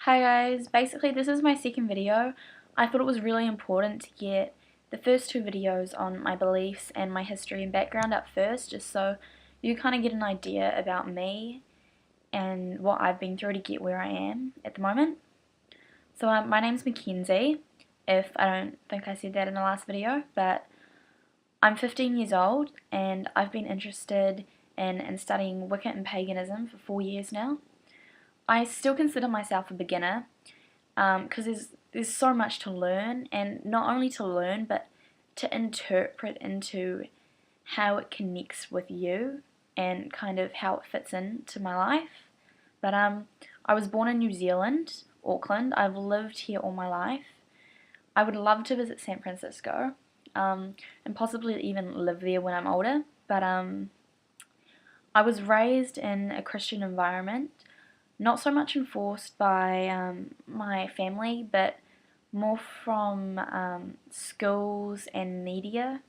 Hi guys, basically this is my second video. I thought it was really important to get the first two videos on my beliefs and my history and background up first, just so you kind of get an idea about me and what I've been through to get where I am at the moment. So my name's Mackenzie, if I don't think I said that in the last video, but I'm 15 years old and I've been interested in studying Wicca and paganism for 4 years now. I still consider myself a beginner because there's so much to learn, and not only to learn but to interpret into how it connects with you and kind of how it fits into my life. But I was born in New Zealand, Auckland. I've lived here all my life. I would love to visit San Francisco and possibly even live there when I'm older. But I was raised in a Christian environment, not so much enforced by my family, but more from schools and media.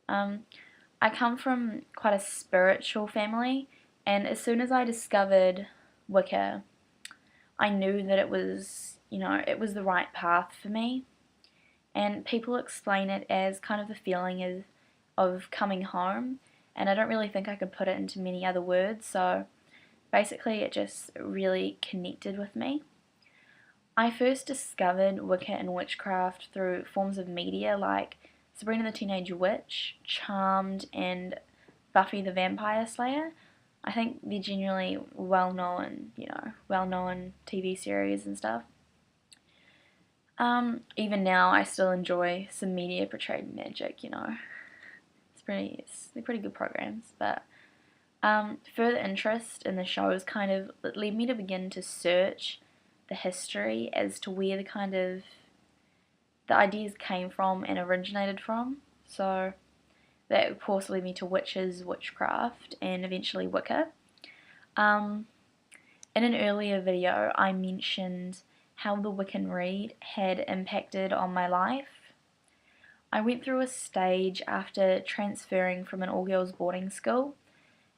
I come from quite a spiritual family, and as soon as I discovered Wicca, I knew that it was, it was the right path for me. And people explain it as kind of the feeling of coming home, and I don't really think I could put it into many other words, so basically it just really connected with me. I first discovered Wicca and witchcraft through forms of media like Sabrina the Teenage Witch, Charmed, and Buffy the Vampire Slayer. I think they're generally well-known, well-known TV series and stuff. Even now, I still enjoy some media portrayed magic, they're pretty good programs, but further interest in the shows kind of led me to begin to search the history as to where the ideas came from and originated from. So that of course led me to witches, witchcraft, and eventually Wicca. In an earlier video I mentioned how the Wiccan Rede had impacted on my life. I went through a stage after transferring from an all-girls boarding school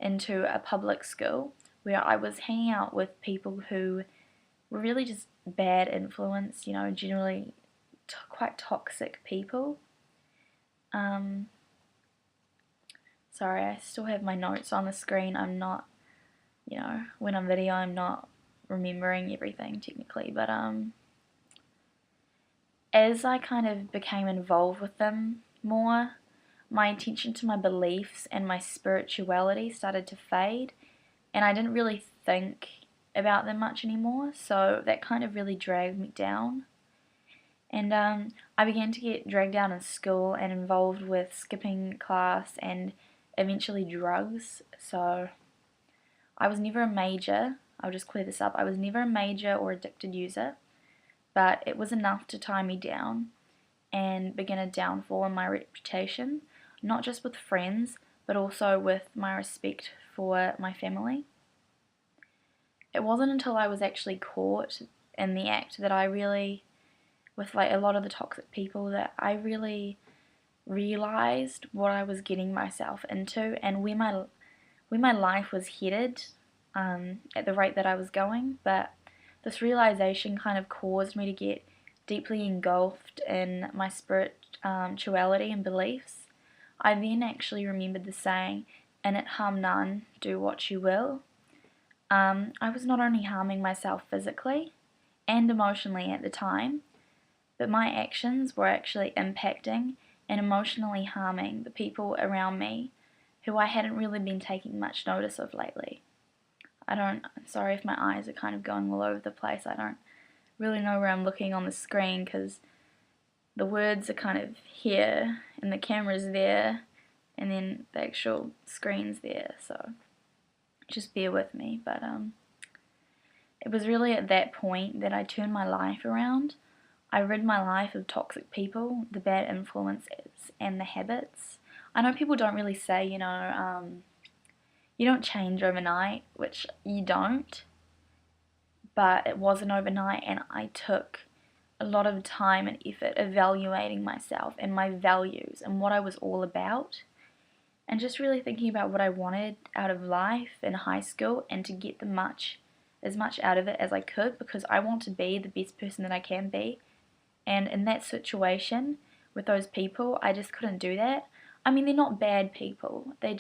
into a public school where I was hanging out with people who were really just bad influence, generally quite toxic people. Sorry, I still have my notes on the screen. I'm not, when I'm video, I'm not remembering everything technically, but as I kind of became involved with them more, my attention to my beliefs and my spirituality started to fade, and I didn't really think about them much anymore, so that kind of really dragged me down. And I began to get dragged down in school and involved with skipping class and eventually drugs. So I was never a major, I'll just clear this up, I was never a major or addicted user, but it was enough to tie me down and begin a downfall in my reputation, not just with friends, but also with my respect for my family. It wasn't until I was actually caught in the act that I really, with like a lot of the toxic people, that I really realized what I was getting myself into and where my life was headed at the rate that I was going. But this realization kind of caused me to get deeply engulfed in my spirituality and beliefs. I then actually remembered the saying, "In it harm none, do what you will." I was not only harming myself physically and emotionally at the time, but my actions were actually impacting and emotionally harming the people around me who I hadn't really been taking much notice of lately. I'm sorry if my eyes are kind of going all over the place. I don't really know where I'm looking on the screen because the words are kind of here and the camera's there and then the actual screen's there, so just bear with me. But it was really at that point that I turned my life around. I rid my life of toxic people, the bad influences, and the habits. I know people don't really say, you don't change overnight, which you don't, but it wasn't overnight, and I took a lot of time and effort evaluating myself and my values and what I was all about, and just really thinking about what I wanted out of life in high school and to get the much as much out of it as I could because I want to be the best person that I can be. And in that situation with those people, I just couldn't do that. I mean, they're not bad people. They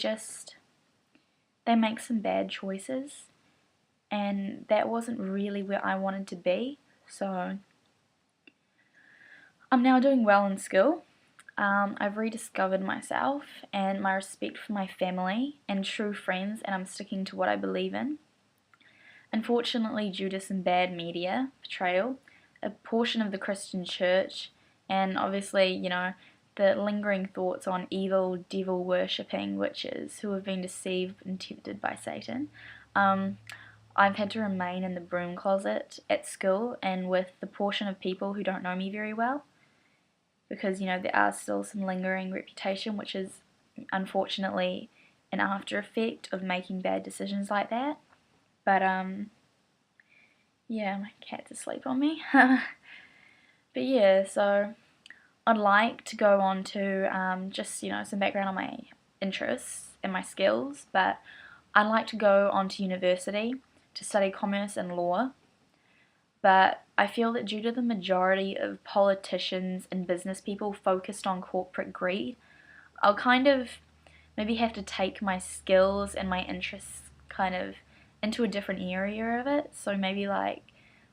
make some bad choices, and that wasn't really where I wanted to be. So I'm now doing well in school. I've rediscovered myself and my respect for my family and true friends, and I'm sticking to what I believe in. Unfortunately, due to some bad media portrayal, a portion of the Christian church, and obviously, the lingering thoughts on evil, devil worshipping witches who have been deceived and tempted by Satan, I've had to remain in the broom closet at school and with the portion of people who don't know me very well, because there are still some lingering reputation, which is unfortunately an after effect of making bad decisions like that. But yeah, my cat's asleep on me. But yeah, so I'd like to go on to just some background on my interests and my skills, but I'd like to go on to university to study commerce and law. But I feel that due to the majority of politicians and business people focused on corporate greed, I'll kind of maybe have to take my skills and my interests kind of into a different area of it. So maybe like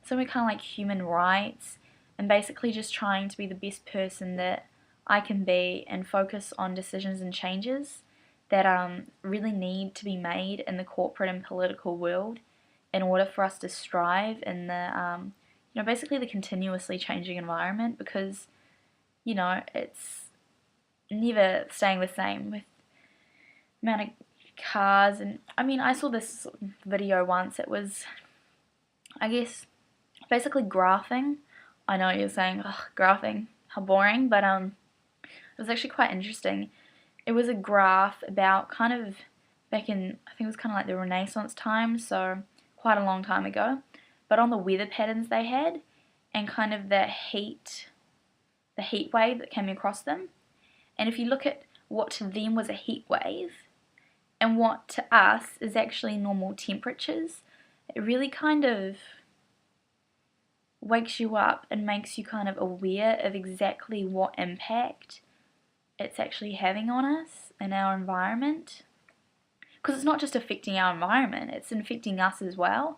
something kind of like human rights, and basically just trying to be the best person that I can be and focus on decisions and changes that really need to be made in the corporate and political world in order for us to strive in the basically the continuously changing environment, because it's never staying the same with the amount of cars. And I mean, I saw this video once. It was, I guess, basically graphing. I know you're saying, ugh, graphing, how boring, but it was actually quite interesting. It was a graph about kind of back in, I think it was kind of like the Renaissance time, so quite a long time ago, but on the weather patterns they had and kind of the heat wave that came across them. And if you look at what to them was a heat wave and what to us is actually normal temperatures, it really kind of wakes you up and makes you kind of aware of exactly what impact it's actually having on us and our environment. Because it's not just affecting our environment, it's affecting us as well.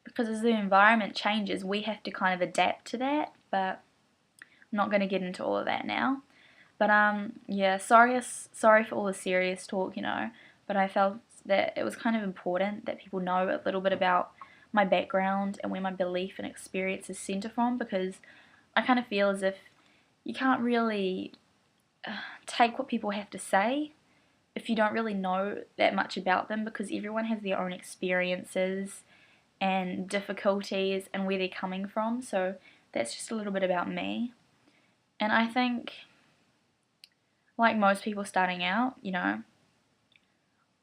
Because as the environment changes, we have to kind of adapt to that, but I'm not going to get into all of that now. But yeah, sorry for all the serious talk, but I felt that it was kind of important that people know a little bit about my background and where my belief and experiences center from, because I kind of feel as if you can't really take what people have to say if you don't really know that much about them, because everyone has their own experiences and difficulties and where they're coming from. So that's just a little bit about me. And I think, like most people starting out,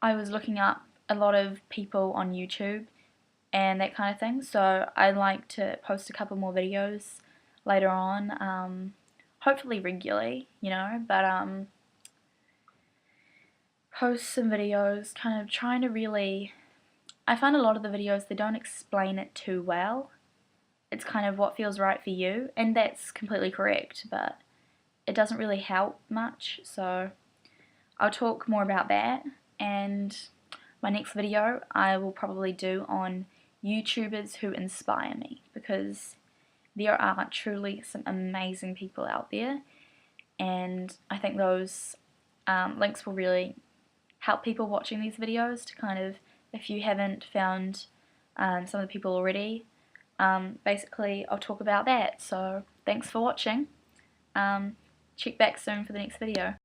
I was looking up a lot of people on YouTube and that kind of thing. So I'd like to post a couple more videos later on, hopefully regularly, but post some videos, kind of trying to really, I find a lot of the videos, they don't explain it too well. It's kind of what feels right for you, and that's completely correct, but it doesn't really help much. So I'll talk more about that, and my next video I will probably do on YouTubers who inspire me, because there are truly some amazing people out there, and I think those links will really help people watching these videos to kind of, if you haven't found some of the people already, basically I'll talk about that. So thanks for watching. Check back soon for the next video.